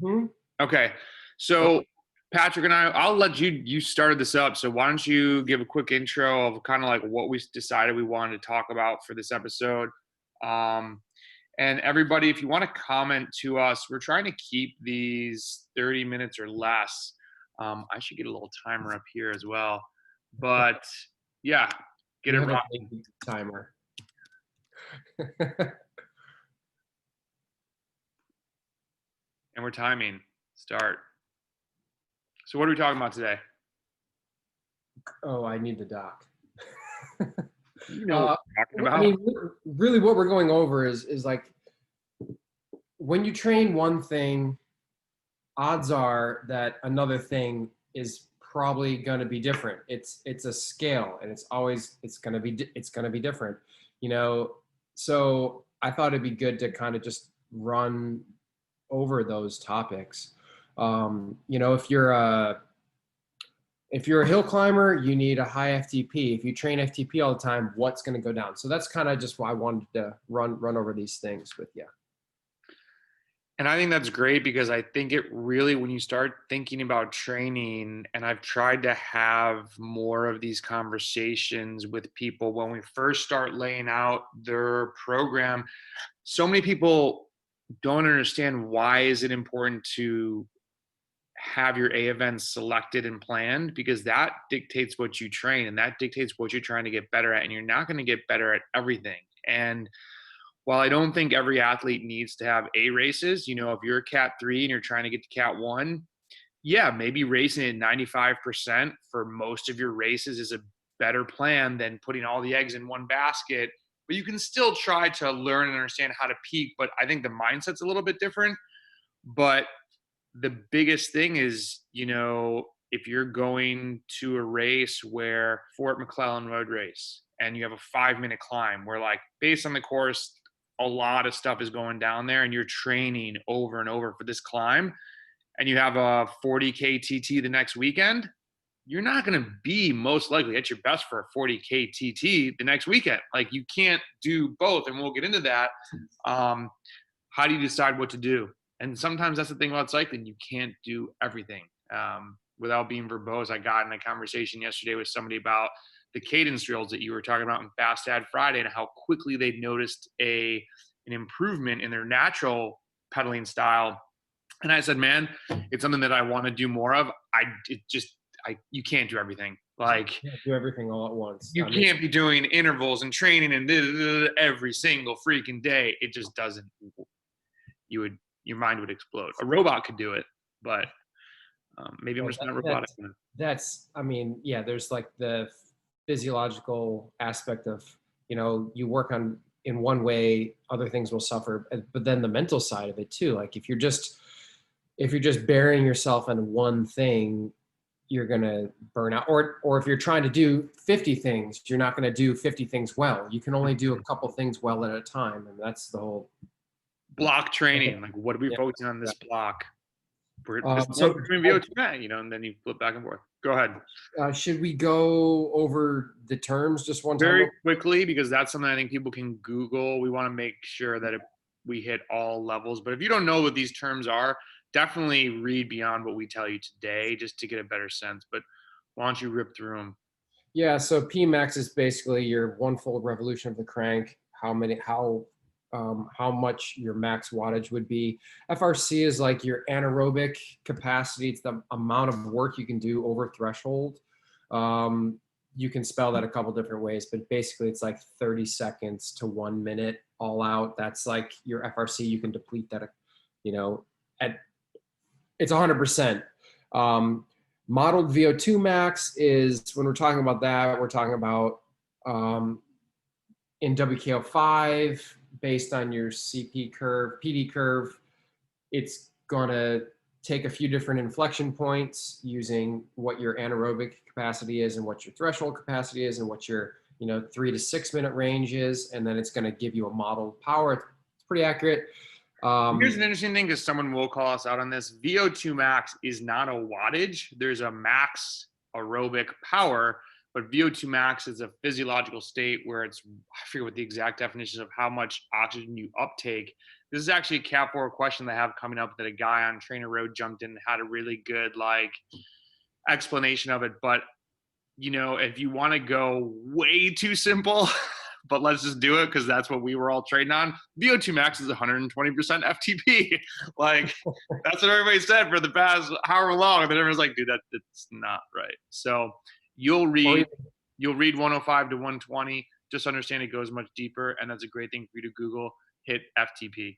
Hmm? Okay. So Patrick and I'll let you started this up. So why don't you give a quick intro of kind of like what we decided we wanted to talk about for this episode. Um, and everybody, if you want to comment to us, we're trying to keep these 30 minutes or less. I should get a little timer up here as well. But yeah, get You it have a rocking. big timer. And we're timing. Start. So what are we talking about today? Oh, I need the doc. You know what we're talking I about. mean, really, what we're going over is like when you train one thing, odds are that another thing is probably going to be different. It's a scale, and it's going to be different. You know, so I thought it'd be good to kind of just run over those topics. You know, if you're a hill climber, you need a high FTP. If you train FTP all the time, what's going to go down? So that's kind of just why I wanted to run over these things with you. And I think that's great because I think it really, when you start thinking about training, and I've tried to have more of these conversations with people when we first start laying out their program, so many people don't understand why is it important to have your A events selected and planned, because that dictates what you train and that dictates what you're trying to get better at. And you're not going to get better at everything. And while I don't think every athlete needs to have A races, you know, if you're a Cat 3 and you're trying to get to Cat 1, yeah, maybe racing at 95% for most of your races is a better plan than putting all the eggs in one basket. But you can still try to learn and understand how to peak. But I think the mindset's a little bit different. But the biggest thing is, you know, if you're going to a race where Fort McClellan road race and you have a 5-minute climb where, like, based on the course, a lot of stuff is going down there and you're training over and over for this climb, and you have a 40K TT the next weekend, you're not going to be most likely at your best for a 40K TT the next weekend. Like, you can't do both. And we'll get into that. How do you decide what to do? And sometimes that's the thing about cycling. You can't do everything. Without being verbose, I got in a conversation yesterday with somebody about the cadence drills that you were talking about in Fast Ad Friday and how quickly they'd noticed an improvement in their natural pedaling style. And I said, man, it's something that I want to do more of. You can't do everything. Like, You can't do everything all at once. you can't be doing intervals and training and every single freaking day. It just doesn't. Your mind would explode. A robot could do it, but maybe I'm just not robotic. I mean, yeah, there's like the physiological aspect of, you know, you work on in one way, other things will suffer, but then the mental side of it too. Like if you're just burying yourself in one thing, you're going to burn out. Or if you're trying to do 50 things, you're not going to do 50 things well. You can only do a couple things well at a time. And that's the whole block training. Like, what are we yeah. focusing on this block? So between VO2Max, you know, and then you flip back and forth. Go ahead. Should we go over the terms just one time? Very quickly, because that's something I think people can Google. We want to make sure that we hit all levels. But if you don't know what these terms are, definitely read beyond what we tell you today just to get a better sense. But why don't you rip through them? Yeah, so Pmax is basically your one full revolution of the crank, how much your max wattage would be. FRC is like your anaerobic capacity. It's the amount of work you can do over threshold. You can spell that a couple different ways, but basically it's like 30 seconds to 1 minute all out. That's like your FRC. You can deplete that, you know, it's 100%. Modeled VO2Max is, when we're talking about that, we're talking about in WKO5, based on your CP curve, PD curve, it's gonna take a few different inflection points using what your anaerobic capacity is and what your threshold capacity is and what your 3 to 6 minute range is, and then it's gonna give you a modeled power. It's pretty accurate. Here's an interesting thing, because someone will call us out on this. VO2Max is not a wattage. There's a max aerobic power, but VO2Max is a physiological state where it's, I forget what the exact definition of how much oxygen you uptake. this is actually a Cat 4 question they have coming up that a guy on Trainer Road jumped in and had a really good like explanation of it. But you know, if you want to go way too simple, but let's just do it because that's what we were all trading on. VO2Max is 120% FTP. Like that's what everybody said for the past however long. And then everyone's like, dude, that's not right. So you'll read 105 to 120. Just understand it goes much deeper, and that's a great thing for you to Google. Hit FTP.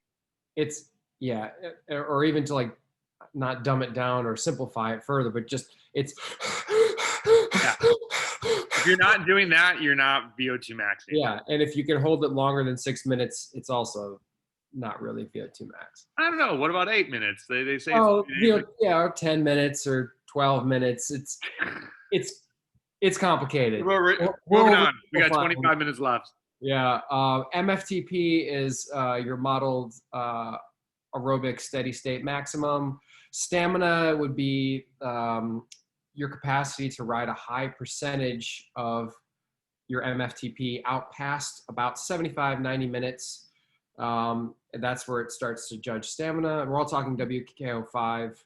It's yeah, or even to like not dumb it down or simplify it further, but just it's. Yeah. If you're not doing that, you're not VO2Max. Yeah, and if you can hold it longer than 6 minutes, it's also not really VO2Max. I don't know. What about 8 minutes? They say. Oh, or 10 minutes or 12 minutes. It's complicated. Moving on. We got 25 minutes left. Yeah, mFTP is your modeled aerobic steady state maximum. Stamina would be your capacity to ride a high percentage of your mFTP out past about 75, 90 minutes. And that's where it starts to judge stamina. And we're all talking WKO5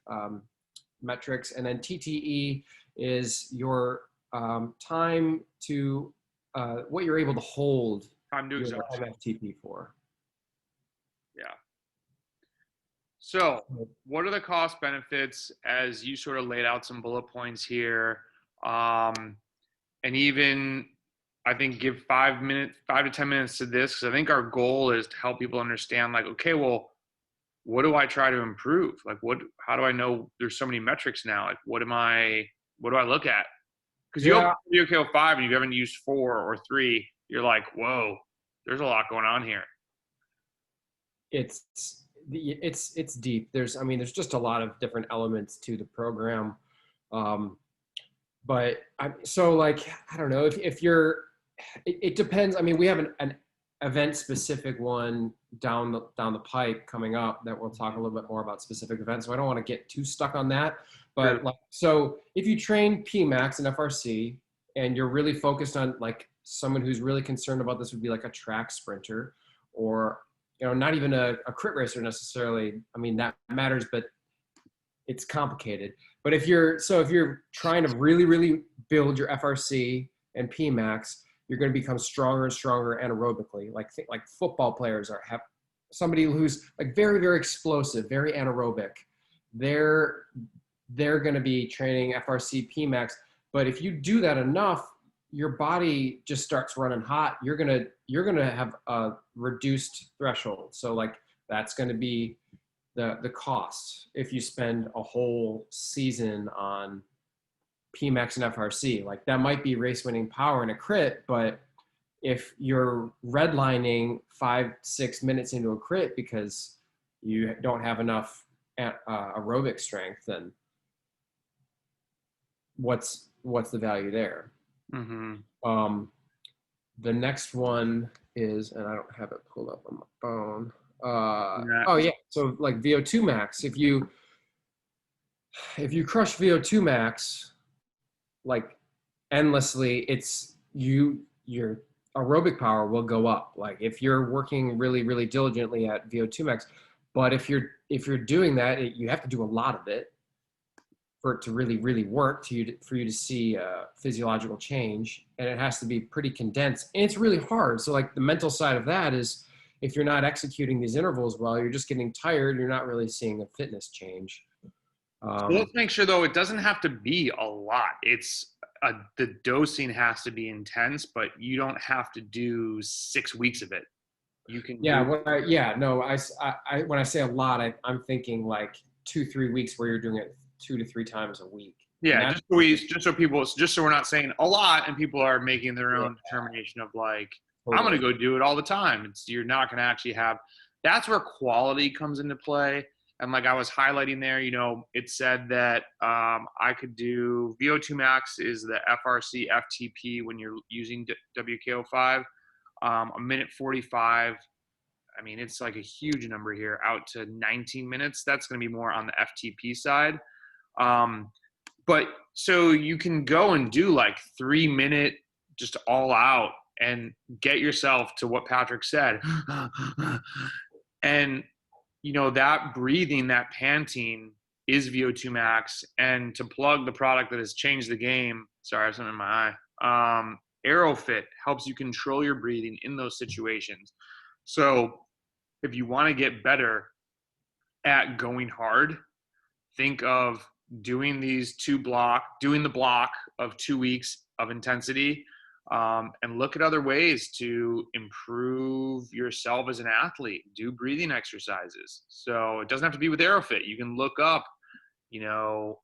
metrics. And then TTE is your time to what you're able to hold Time to your exhaustion. mFTP for. Yeah. So what are the cost benefits as you sort of laid out some bullet points here? And even I think give 5 to 10 minutes to this, because I think our goal is to help people understand like, okay, well, what do I try to improve? Like how do I know there's so many metrics now? Like what do I look at? Because you open WKO5 and you haven't used 4 or 3, you're like, whoa, there's a lot going on here. It's deep. There's just a lot of different elements to the program. But I don't know if you're, it depends. I mean, we have an event specific one down the pipe coming up that we'll talk a little bit more about specific events. So I don't want to get too stuck on that. But Sure. So if you train Pmax and FRC and you're really focused on like someone who's really concerned about this would be like a track sprinter or, not even a crit racer necessarily. I mean, that matters, but it's complicated. But if you're trying to really, really build your FRC and Pmax, you're going to become stronger and stronger anaerobically. Like football players have somebody who's like very, very explosive, very anaerobic. They're going to be training FRC Pmax. But if you do that enough, your body just starts running hot. You're gonna have a reduced threshold. So like that's going to be the cost if you spend a whole season on Pmax and FRC. Like that might be race winning power in a crit, but if you're redlining 5-6 minutes into a crit because you don't have enough aerobic strength, then what's the value there? Mm-hmm. The next one is, and I don't have it pulled up on my phone. Oh yeah, so like VO2Max. If you crush VO2Max like endlessly, your aerobic power will go up. Like if you're working really, really diligently at VO2Max, but if you're doing that, you have to do a lot of it for it to really, really work for you to see physiological change, and it has to be pretty condensed, and it's really hard. So like the mental side of that is if you're not executing these intervals well, you're just getting tired. You're not really seeing a fitness change. So let's make sure though, it doesn't have to be a lot. The dosing has to be intense, but you don't have to do 6 weeks of it. You can. When I say a lot, I'm thinking like 2-3 weeks where you're doing it 2 to 3 times a week. Yeah, just so we're not saying a lot and people are making their own determination of like, totally. I'm going to go do it all the time. You're not going to actually have, that's where quality comes into play. And like I was highlighting there, it said that I could do VO2Max is the FRC FTP when you're using WKO5, a minute 45. I mean, it's like a huge number here out to 19 minutes. That's going to be more on the FTP side. But so you can go and do like 3 minute, just all out and get yourself to what Patrick said. And that breathing, that panting is VO2 max. And to plug the product that has changed the game, sorry, I have something in my eye. Aerofit helps you control your breathing in those situations. So if you want to get better at going hard, think of doing doing the block of 2 weeks of intensity, and look at other ways to improve yourself as an athlete. Do breathing exercises. So it doesn't have to be with Aerofit. You can look up, do you know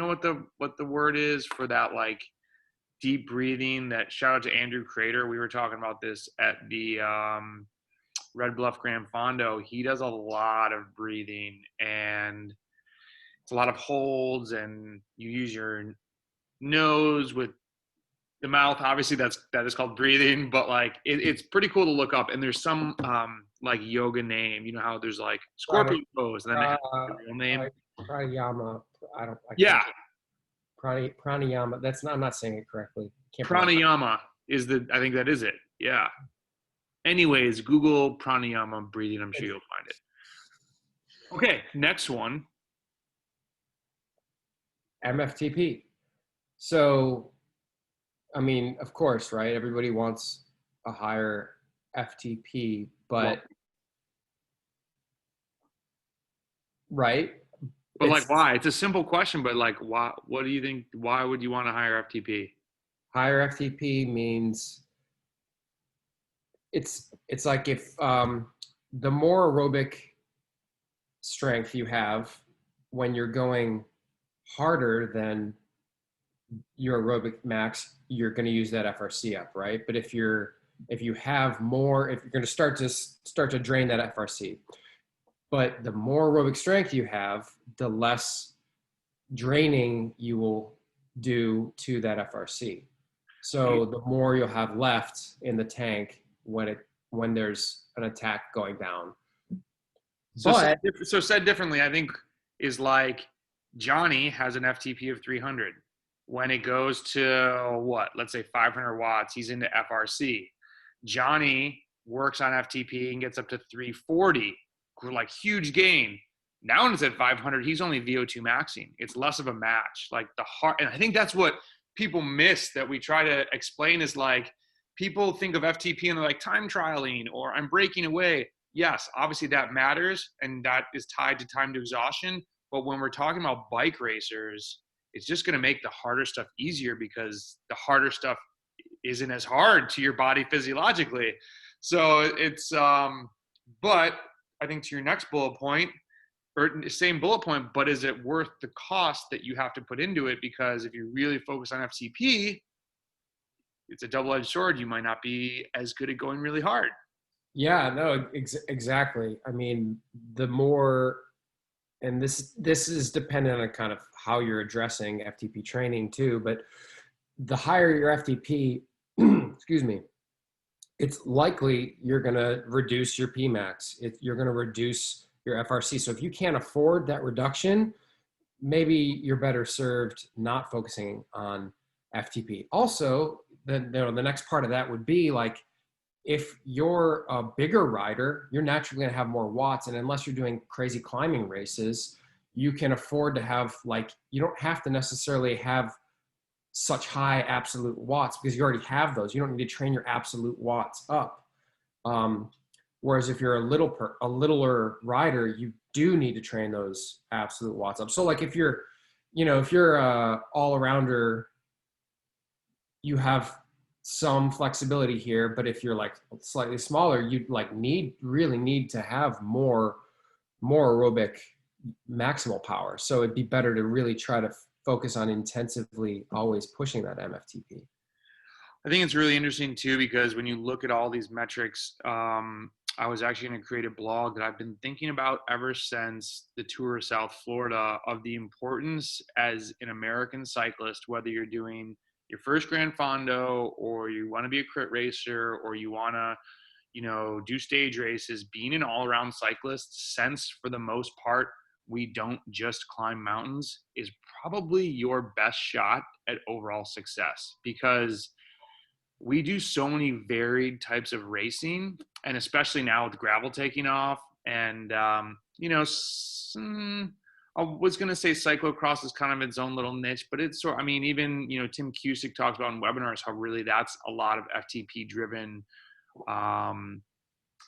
what the word is for that, like deep breathing? That, shout out to Andrew Crater. We were talking about this at the Red Bluff Grand Fondo. He does a lot of breathing, and it's a lot of holds, and you use your nose with the mouth. Obviously that is called breathing, but like it's pretty cool to look up. And there's some like yoga name, how there's like scorpion pose, and then they have the real name. Pranayama. I Yeah. can't. Pranayama. I'm not saying it correctly. Pranayama I think that is it. Yeah. Anyways, Google pranayama breathing. I'm sure you'll find it. Okay. Next one. mFTP. So, I mean, of course, right? Everybody wants a higher FTP, but right? But like, why? It's a simple question, but like, why? What do you think? Why would you want a higher FTP? Higher FTP means it's like if the more aerobic strength you have when you're going harder than your aerobic max, you're going to use that FRC up, right? But if you have more, if you're going to start to drain that FRC, but the more aerobic strength you have, the less draining you will do to that FRC. So the more you'll have left in the tank when there's an attack going down. So said differently, I think is like Johnny has an FTP of 300. When it goes to let's say 500 watts, he's into FRC. Johnny works on FTP and gets up to 340, like huge gain. Now when it's at 500, he's only VO2 maxing. It's less of a match. Like and I think that's what people miss that we try to explain is like, people think of FTP and they're like time trialing or I'm breaking away. Yes, obviously that matters and that is tied to time to exhaustion. But when we're talking about bike racers, it's just going to make the harder stuff easier because the harder stuff isn't as hard to your body physiologically. So it's, but I think to your next bullet point, or same bullet point, but is it worth the cost that you have to put into it? Because if you really focus on FTP, it's a double-edged sword. You might not be as good at going really hard. Yeah, no, exactly. I mean, the more, and this is dependent on kind of how you're addressing FTP training too, but the higher your FTP, excuse me, it's likely you're going to reduce your Pmax. You're going to reduce your FRC. So if you can't afford that reduction, maybe you're better served not focusing on FTP. Also, the next part of that would be like, if you're a bigger rider, you're naturally going to have more watts. And unless you're doing crazy climbing races, you can afford to have, like, you don't have to necessarily have such high absolute watts because you already have those. You don't need to train your absolute watts up. Whereas if you're a littler rider, you do need to train those absolute watts up. So like if you're a all arounder, you have some flexibility here, but if you're like slightly smaller, you'd like really need to have more aerobic maximal power. So it'd be better to really try to focus on intensively always pushing that mFTP. I think it's really interesting too, because when you look at all these metrics, I was actually going to create a blog that I've been thinking about ever since the Tour of South Florida of the importance as an American cyclist, whether you're doing your first Grand Fondo or you want to be a crit racer or you want to, do stage races, being an all-around cyclist, since for the most part, we don't just climb mountains, is probably your best shot at overall success, because we do so many varied types of racing. And especially now with gravel taking off, And, I was going to say cyclocross is kind of its own little niche, but it's sort, I mean, even, Tim Cusick talks about in webinars how really that's a lot of FTP driven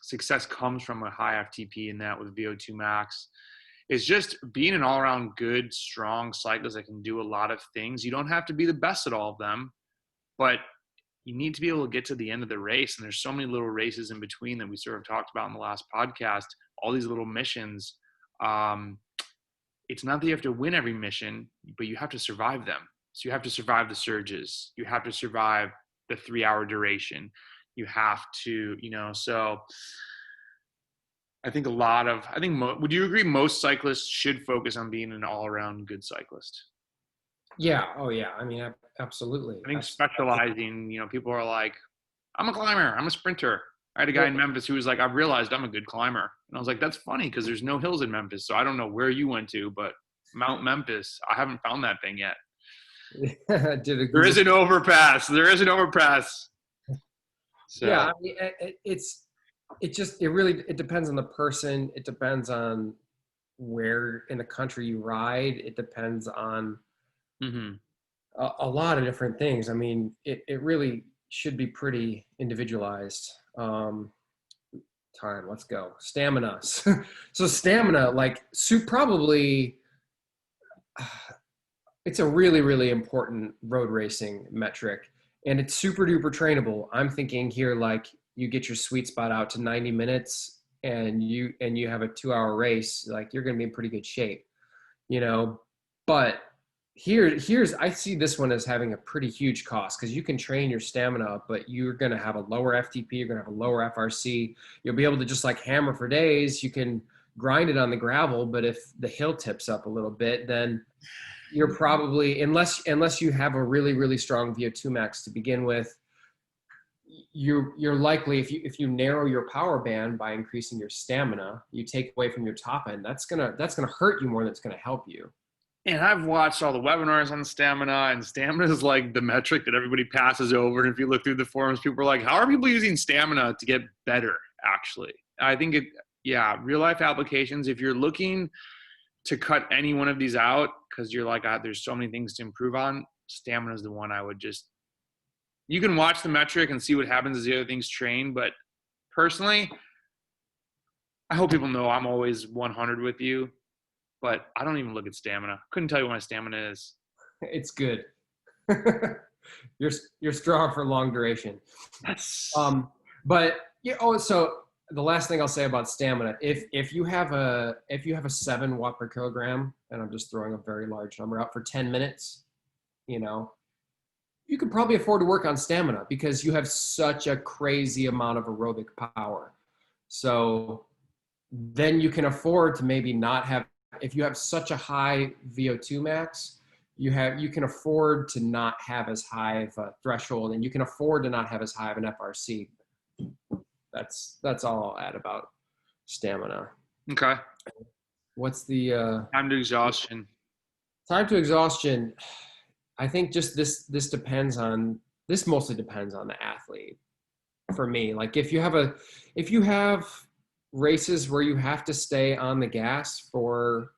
success comes from a high FTP, in that with VO2Max. It's just being an all-around good, strong cyclist that can do a lot of things. You don't have to be the best at all of them, but you need to be able to get to the end of the race. And there's so many little races in between that we sort of talked about in the last podcast, all these little missions. It's not that you have to win every mission, but you have to survive them. So you have to survive the surges. You have to survive the 3-hour duration. You have to, so I think would you agree most cyclists should focus on being an all-around good cyclist? Yeah. Oh yeah. I mean, absolutely. I think specializing, people are like, I'm a climber, I'm a sprinter. I had a guy in Memphis who was like, I've realized I'm a good climber. And I was like, that's funny because there's no hills in Memphis. So I don't know where you went to, but Mount Memphis, I haven't found that thing yet. There is an overpass. So. Yeah. I mean, it really depends on the person. It depends on where in the country you ride. It depends on a lot of different things. I mean, it really should be pretty individualized. Time, let's go. Stamina. So stamina, like probably, it's a really, really important road racing metric, and it's super duper trainable. I'm thinking here, like you get your sweet spot out to 90 minutes and you have a 2-hour race, like you're going to be in pretty good shape, but I see this one as having a pretty huge cost, because you can train your stamina up, but you're going to have a lower FTP, you're going to have a lower FRC. You'll be able to just like hammer for days. You can grind it on the gravel, but if the hill tips up a little bit, then you're probably, unless you have a really, really strong VO2Max to begin with, you're likely, if you narrow your power band by increasing your stamina, you take away from your top end, that's gonna hurt you more than it's gonna help you. And I've watched all the webinars on stamina, and stamina is like the metric that everybody passes over. And if you look through the forums, people are like, how are people using stamina to get better? Actually, I think real life applications, if you're looking to cut any one of these out, because you're like, there's so many things to improve on, stamina is the one I would you can watch the metric and see what happens as the other things train. But personally, I hope people know I'm always 100 with you. But I don't even look at stamina. Couldn't tell you what my stamina is. It's good. You're strong for long duration. Yes. But so the last thing I'll say about stamina, if you have a 7 watt per kilogram, and I'm just throwing a very large number out, for 10 minutes, you could probably afford to work on stamina because you have such a crazy amount of aerobic power. So then you can afford to maybe not have, if you have such a high VO2 max, you can afford to not have as high of a threshold, and you can afford to not have as high of an FRC. That's all I'll add about stamina. Okay. What's the time to exhaustion? Time to exhaustion. I think just this mostly depends on the athlete. For me, like if you have races where you have to stay on the gas for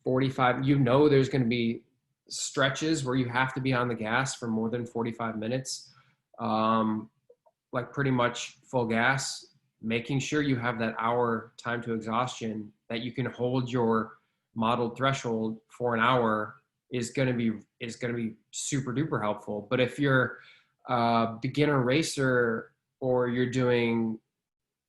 45, there's going to be stretches where you have to be on the gas for more than 45 minutes, like pretty much full gas, making sure you have that hour time to exhaustion, that you can hold your modeled threshold for an hour, is going to be super duper helpful. But if you're a beginner racer, or you're doing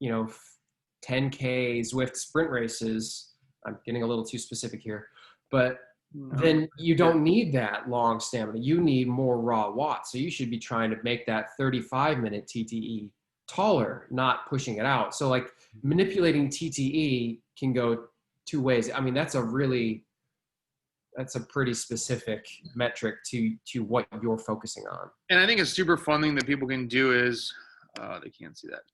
10K Zwift sprint races, I'm getting a little too specific here, but then you don't need that long stamina. You need more raw watts. So you should be trying to make that 35-minute TTE taller, not pushing it out. So like manipulating TTE can go two ways. I mean, that's a pretty specific metric to what you're focusing on. And I think a super fun thing that people can do is, they can't see that.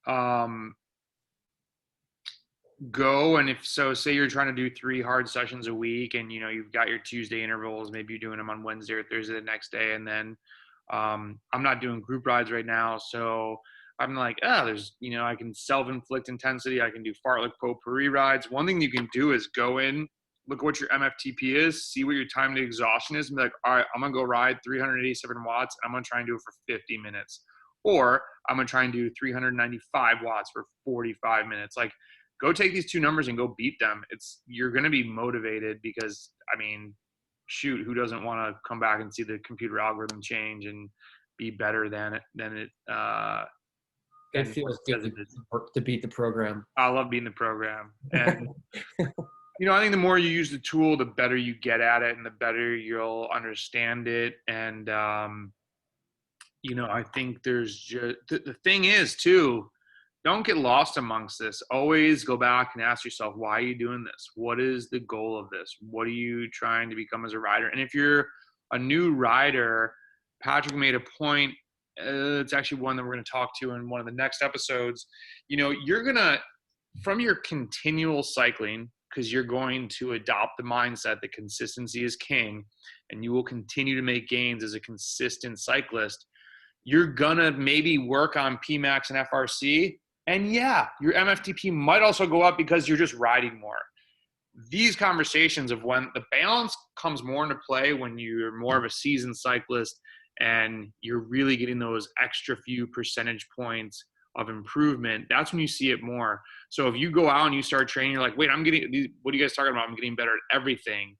Go, and say you're trying to do 3 hard sessions a week, and you've got your Tuesday intervals, maybe you're doing them on Wednesday or Thursday the next day, and then I'm not doing group rides right now, so I'm like, there's, I can self-inflict intensity. I can do fartlek potpourri rides. One thing you can do is go in, look at what your mFTP is, see what your time to exhaustion is, and be like, all right, I'm going to go ride 387 watts. And I'm going to try and do it for 50 minutes. Or I'm going to try and do 395 watts for 45 minutes. Like, go take these two numbers and go beat them. You're going to be motivated because, I mean, shoot, who doesn't want to come back and see the computer algorithm change and be better than it It feels good to beat the program. I love beating the program. And I think the more you use the tool, the better you get at it and the better you'll understand it. And I think there's just the thing is too, don't get lost amongst this. Always go back and ask yourself, why are you doing this? What is the goal of this? What are you trying to become as a rider? And if you're a new rider, Patrick made a point. It's actually one that we're going to talk to in one of the next episodes. You're going to, from your continual cycling, because you're going to adopt the mindset that consistency is king, and you will continue to make gains as a consistent cyclist. You're going to maybe work on Pmax and FRC. And yeah, your mFTP might also go up because you're just riding more. These conversations of when the balance comes more into play when you're more of a seasoned cyclist and you're really getting those extra few percentage points of improvement, that's when you see it more. So if you go out and you start training, you're like, wait, what are you guys talking about? I'm getting better at everything.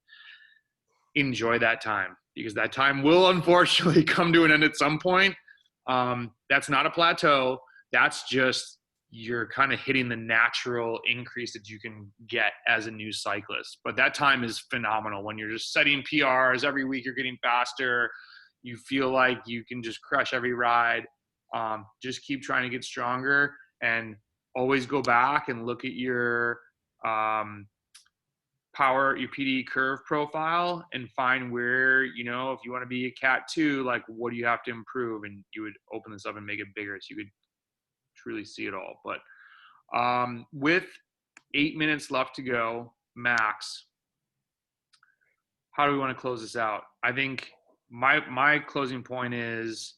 Enjoy that time, because that time will unfortunately come to an end at some point. That's not a plateau. That's just, you're kind of hitting the natural increase that you can get as a new cyclist. But that time is phenomenal when you're just setting PRs every week. You're getting faster. You feel like you can just crush every ride. Just keep trying to get stronger, and always go back and look at your your PD curve profile and find where, if you want to be a cat 2, like, what do you have to improve? And you would open this up and make it bigger so you could truly see it all. But with 8 minutes left to go max, how do we want to close this out? I think my closing point is,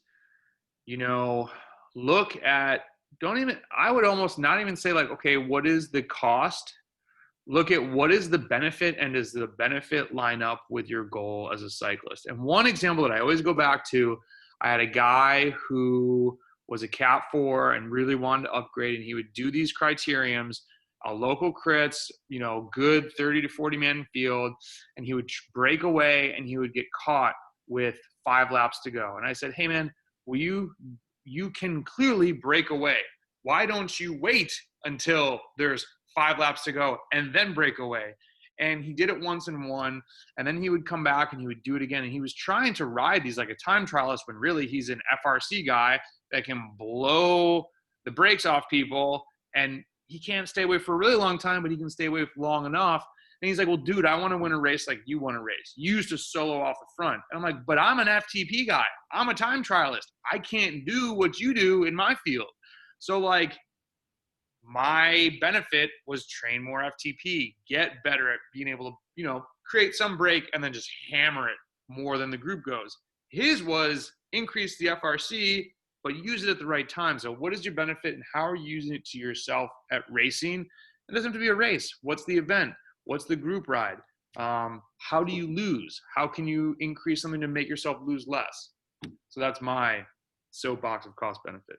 look at, I would almost not even say like, okay, what is the cost? Look at what is the benefit, and does the benefit line up with your goal as a cyclist? And one example that I always go back to, I had a guy who was a Cat 4 and really wanted to upgrade, and he would do these criteriums, a local crits, good 30 to 40 man field, and he would break away and he would get caught with 5 laps to go. And I said, hey man, you can clearly break away. Why don't you wait until there's 5 laps to go and then break away? And he did it once and won, and then he would come back and he would do it again. And he was trying to ride these like a time trialist when really he's an FRC guy that can blow the brakes off people, and he can't stay away for a really long time, but he can stay away for long enough. And he's like, well, dude, I want to win a race like you want to race. You used to solo off the front. And I'm like, but I'm an FTP guy. I'm a time trialist. I can't do what you do in my field. So like, my benefit was train more FTP, get better at being able to, create some break and then just hammer it more than the group goes. His was increase the FRC, but use it at the right time. So what is your benefit and how are you using it to yourself at racing? It doesn't have to be a race. What's the event? What's the group ride? How do you lose? How can you increase something to make yourself lose less? So that's my soapbox of cost benefit.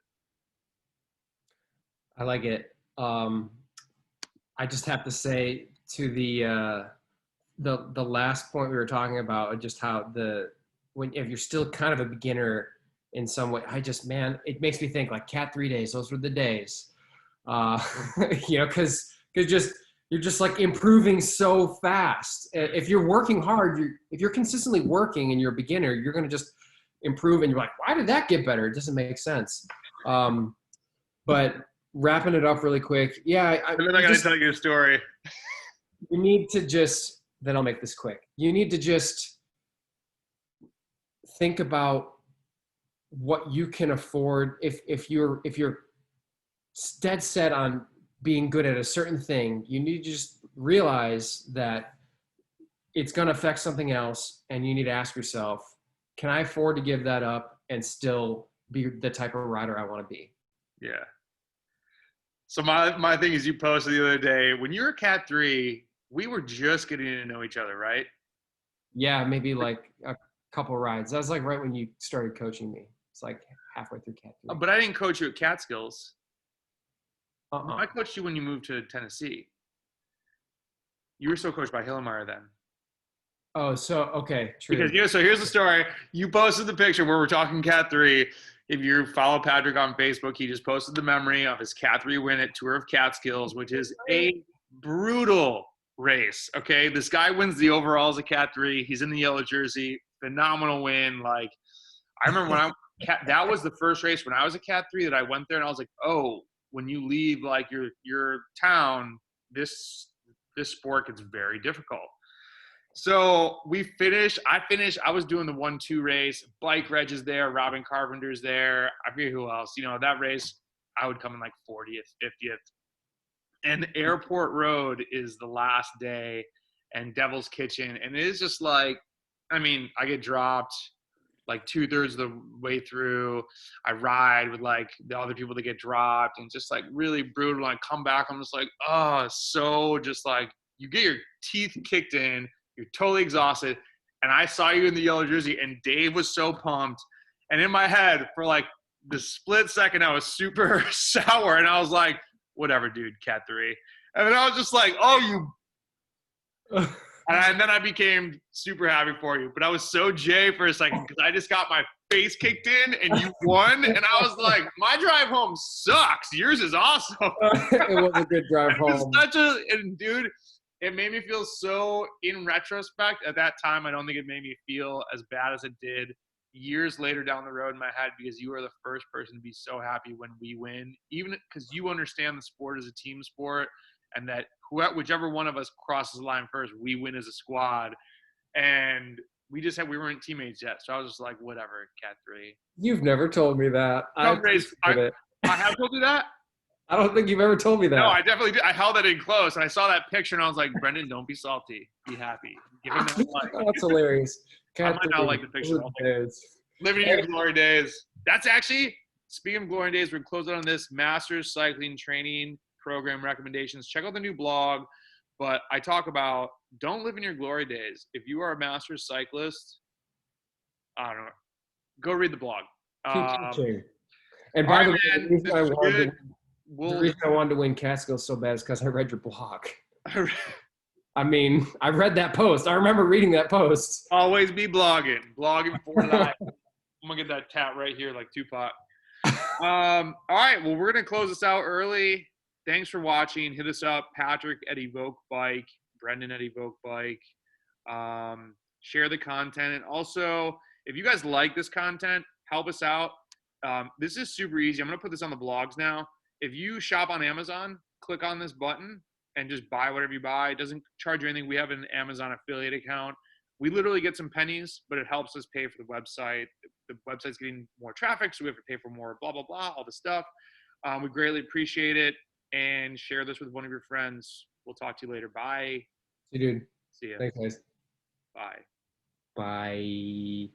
I like it. I just have to say to the last point we were talking about, just how if you're still kind of a beginner in some way, it makes me think like Cat 3 days. Those were the days, because you're just like improving so fast. If you're working hard, if you're consistently working and you're a beginner, you're going to just improve, and you're like, why did that get better? It doesn't make sense. But wrapping it up really quick. Yeah. And then I got to tell you a story. You need to then I'll make this quick. You need to just think about what you can afford. If you're dead set on being good at a certain thing, you need to just realize that it's going to affect something else. And you need to ask yourself, can I afford to give that up and still be the type of rider I want to be? Yeah. So my thing is, you posted the other day, when you were Cat 3, we were just getting to know each other, right? Yeah, maybe like a couple rides. That was like right when you started coaching me. It's like halfway through Cat 3. But I didn't coach you at Catskills. No, Uh-uh. I coached you when you moved to Tennessee. You were still coached by Hillemeyer then. Oh, so okay, true. Because so here's the story. You posted the picture where we're talking Cat 3. If you follow Patrick on Facebook, he just posted the memory of his Cat 3 win at Tour of Catskills, which is a brutal race. Okay, this guy wins the overalls at Cat 3. He's in the yellow jersey. Phenomenal win. Like, I remember when that was the first race when I was a Cat 3 that I went there, and I was like, oh, when you leave like your town, this sport gets very difficult. So I was doing the 1-2 race. Bike Reg is there. Robin Carpenter's there. I forget who else. That race, I would come in like 40th, 50th. And Airport Road is the last day, and Devil's Kitchen. And it is just like, I get dropped like 2/3 of the way through. I ride with like the other people that get dropped, and just like really brutal. I come back, I'm just like, oh, so just like you get your teeth kicked in. You're totally exhausted. And I saw you in the yellow jersey, and Dave was so pumped. And in my head, for like the split second, I was super sour. And I was like, whatever, dude, Cat 3. And then I was just like, oh, you. And then I became super happy for you. But I was so Jay for a second because I just got my face kicked in and you won. And I was like, my drive home sucks. Yours is awesome. It was a good drive home. And dude, it made me feel so, in retrospect, at that time, I don't think it made me feel as bad as it did years later down the road in my head, because you are the first person to be so happy when we win, even because you understand the sport as a team sport, and that whichever one of us crosses the line first, we win as a squad. And we weren't teammates yet. So I was just like, whatever, Cat 3. You've never told me that. I have told you that? I don't think you've ever told me that. No, I definitely did. I held that in close, and I saw that picture, and I was like, Brendan, don't be salty. Be happy. Give him that like. That's hilarious. I might not like the picture. Living your glory days. That's actually, speaking of glory days, we're closing on this Masters Cycling Training Program recommendations. Check out the new blog. But I talk about, don't live in your glory days. If you are a Masters cyclist, I don't know, go read the blog. And by the way, the reason I wanted to win Catskills so bad is because I read your blog. I read that post. I remember reading that post. Always be blogging for life. I'm gonna get that tat right here like Tupac. All right, well, we're gonna close this out early. Thanks for watching. Hit us up, Patrick at Evoke Bike, Brendan at Evoke Bike. Share the content, and also, if you guys like this content, help us out. This is super easy. I'm gonna put this on the blogs now. If you shop on Amazon, click on this button and just buy whatever you buy. It doesn't charge you anything. We have an Amazon affiliate account. We literally get some pennies, but it helps us pay for the website. The website's getting more traffic, so we have to pay for more blah, blah, blah, all the stuff. We greatly appreciate it. And share this with one of your friends. We'll talk to you later. Bye. See you, dude. See ya. Thanks, guys. Bye. Bye.